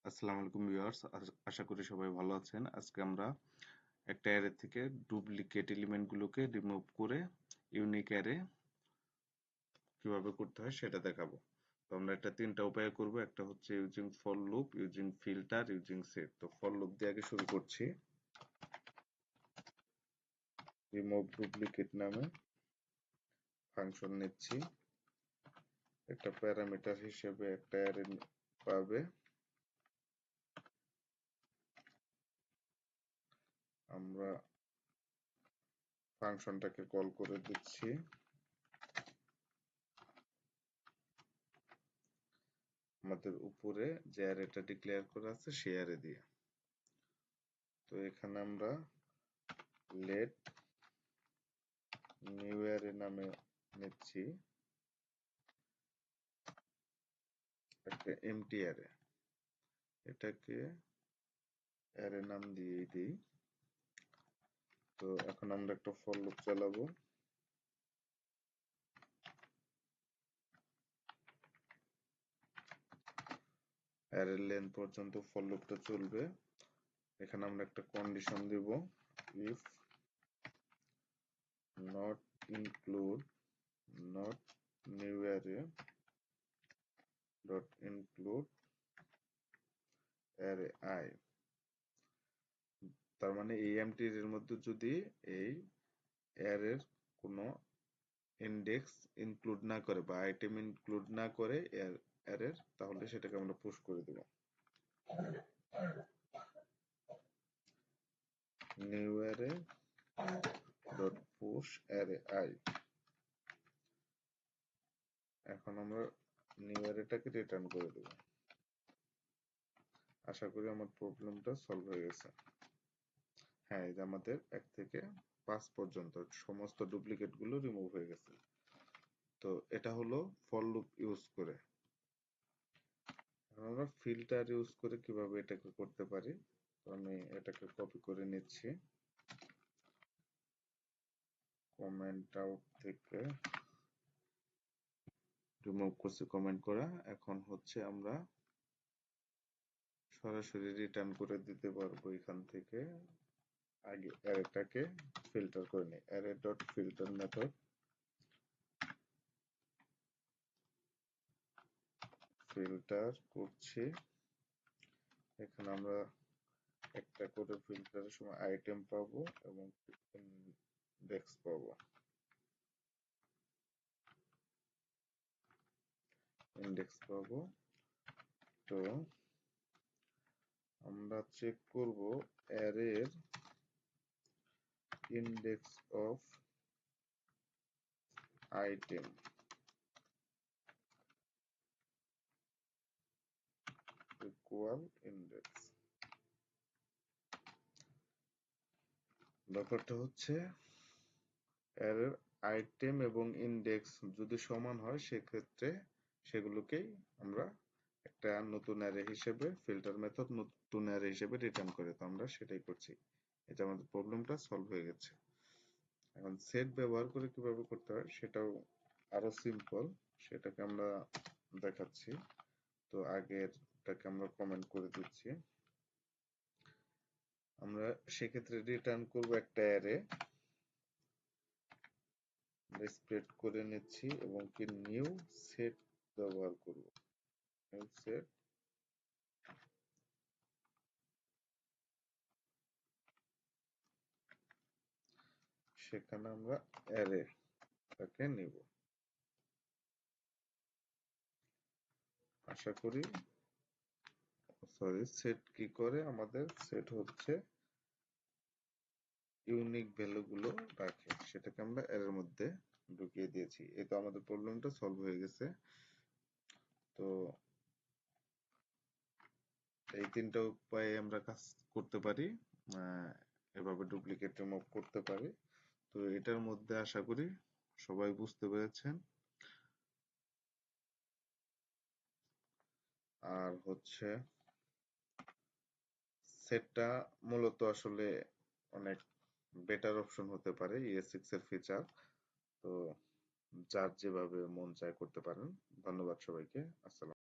আসসালামু আলাইকুম ভিউয়ার্স, আশা করি সবাই ভালো আছেন। আজকে আমরা একটা অ্যারে থেকে ডুপ্লিকেট এলিমেন্টগুলোকে রিমুভ করে ইউনিক অ্যারে কিভাবে করতে হয় সেটা দেখাবো। তো আমরা এটা তিনটা উপায়ে করব। একটা হচ্ছে using for loop, using filter, using set. তো ফর লুপ দিয়ে আগে শুরু করছি। রিমুভ ডুপ্লিকেট নামে ফাংশন নিচ্ছি। একটা প্যারামিটার হিসেবে একটা অ্যারে পাবে। আমরা ফাংশনটাকে কল করে দিচ্ছি আমাদের উপরে যে অ্যারেটা ডিক্লেয়ার করা আছে সেই অ্যারে দিয়ে। তো এখানে আমরা লেট নিউ অ্যারে নামে নিচ্ছি একটা এমটি অ্যারে। এটাকে অ্যারে নাম দিয়ে দিই। তো এখন আমরা একটা ফর লুপ চালাবো। অ্যারের লেন্থ পর্যন্ত ফর লুপটা চলবে। এখানে আমরা একটা কন্ডিশন দিব, if not include not new array dot include array I. তার মানে এই এমটি এর মধ্যে যদি এই অ্যারের কোনো ইন্ডেক্স ইনক্লুড না করে বা আইটেম ইনক্লুড না করে অ্যারের, তাহলে সেটাকে আমরা পুশ করে দেব। New array dot push array i. এখন আমরা নিউ অ্যারেটাকে রিটার্ন করে দেব। আশা করি আমার প্রবলেমটা সলভ হয়ে গেছে। হ্যাঁ, এই যে আমাদের 1 থেকে 5 পর্যন্ত সমস্ত ডুপ্লিকেট গুলো রিমুভ হয়ে গেছে। তো এটা হলো ফর লুপ ইউজ করে। এখন আমরা ফিল্টার ইউজ করে কিভাবে এটাকে করতে পারি। তো আমি এটাকে কপি করে নিচ্ছি কমেন্ট আউট থেকে, রিমুভ করছি কমেন্ট করা। এখন হচ্ছে আমরা সরাসরি রিটার্ন করে দিতে পারবো এখান থেকে। আগে অ্যারেটাকে ফিল্টার করে নিই। Array dot filter method filter করছি। এখানে আমরা একটা করে ফিল্টারের সময় আইটেম পাবো এবং ইনডেক্স পাবো। তো আমরা চেক করব অ্যারের index of item equal index. ব্যাপারটা হচ্ছে অ্যারের আইটেম এবং ইনডেক্স যদি সমান হয় সেক্ষেত্রে সেগুলোকেই আমরা একটা নতুন অ্যারে হিসেবে, ফিল্টার মেথড নতুন অ্যারে হিসেবে রিটার্ন করে। তো আমরা সেটাই করছি। এটা আমাদের প্রবলেমটা সলভ হয়ে গেছে। এখন সেট ব্যবহার করে কিভাবে করতে হয় সেটাও আরো সিম্পল, সেটাকে আমরা দেখাচ্ছি। তো আগেরটাকে আমরা কমেন্ট করে দিচ্ছি। আমরা সেক্ষেত্রে রিটার্ন করব একটা অ্যারে, স্প্রেড করে নিচ্ছি এবং কি নিউ সেট ব্যবহার করব। নিউ সেট সেখানে আমরা অ্যারেটাকে নিব। আশা করি সেট কি করে, আমাদের সেট হচ্ছে ইউনিক ভ্যালু গুলো রাখে, সেটাকে আমরা অ্যারের মধ্যে ঢুকিয়ে দিয়েছি। এই তো আমাদের প্রবলেমটা সলভ হয়ে গেছে। তো এই তিনটা উপায়ে আমরা কাজ করতে পারি, এভাবে ডুপ্লিকেট রিমুভ করতে পারি। তো এটার মধ্যে আশা করি সবাই বুঝতে পেরেছেন। আর হচ্ছে সেটটা মূলত আসলে অনেক বেটার অপশন হতে পারে ES6 এর ফিচার। তো যার যেভাবে মন চায় করতে পারেন। ধন্যবাদ সবাইকে। আসসালাম।